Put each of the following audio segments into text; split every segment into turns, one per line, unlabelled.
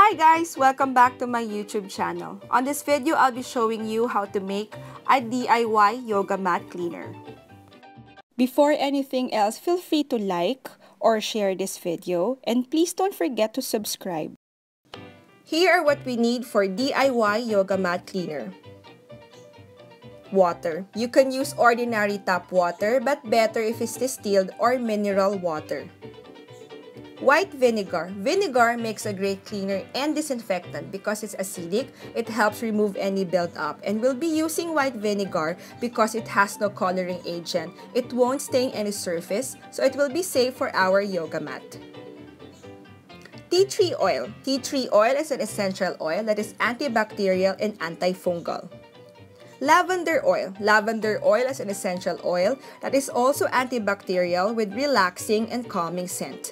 Hi guys! Welcome back to my YouTube channel. On this video, I'll be showing you how to make a DIY yoga mat cleaner. Before anything else, feel free to like or share this video and please don't forget to subscribe. Here are what we need for DIY yoga mat cleaner. Water. You can use ordinary tap water but better if it's distilled or mineral water. White vinegar. Vinegar makes a great cleaner and disinfectant because it's acidic. It helps remove any buildup. And we'll be using white vinegar because it has no coloring agent. It won't stain any surface, so it will be safe for our yoga mat. Tea tree oil. Tea tree oil is an essential oil that is antibacterial and antifungal. Lavender oil. Lavender oil is an essential oil that is also antibacterial with relaxing and calming scent.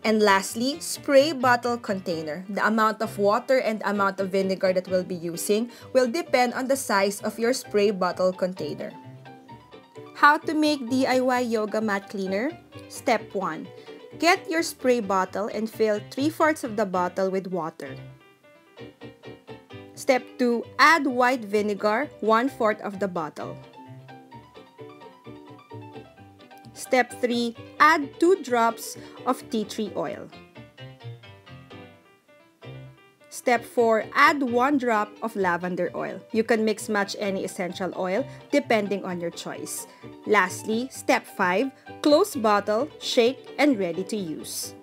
And lastly, spray bottle container. The amount of water and amount of vinegar that we'll be using will depend on the size of your spray bottle container. How to make DIY yoga mat cleaner? Step 1. Get your spray bottle and fill 3/4 of the bottle with water. Step 2. Add white vinegar, 1/4 of the bottle. Step 3. Add 2 drops of tea tree oil. Step 4. Add 1 drop of lavender oil. You can mix match any essential oil depending on your choice. Lastly, step 5. Close bottle, shake, and ready to use.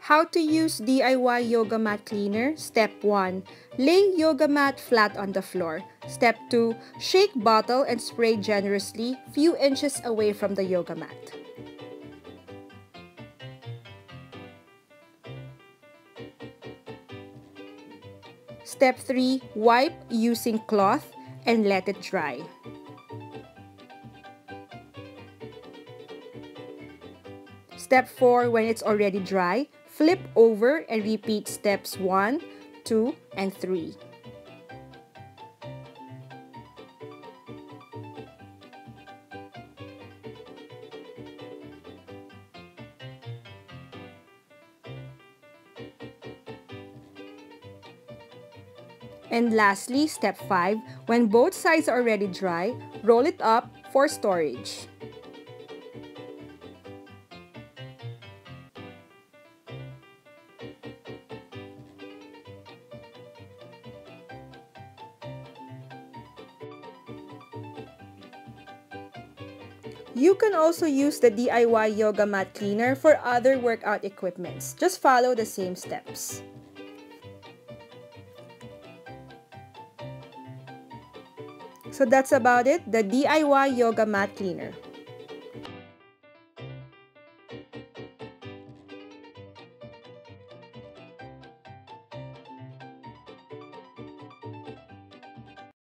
How to use DIY yoga mat cleaner? Step 1. Lay yoga mat flat on the floor. Step 2. Shake bottle and spray generously, few inches away from the yoga mat. Step 3. Wipe using cloth and let it dry. Step 4. When it's already dry, flip over and repeat steps 1, 2, and 3. And lastly, step 5, when both sides are already dry, roll it up for storage. You can also use the DIY yoga mat cleaner for other workout equipments. Just follow the same steps. So that's about it, the DIY yoga mat cleaner.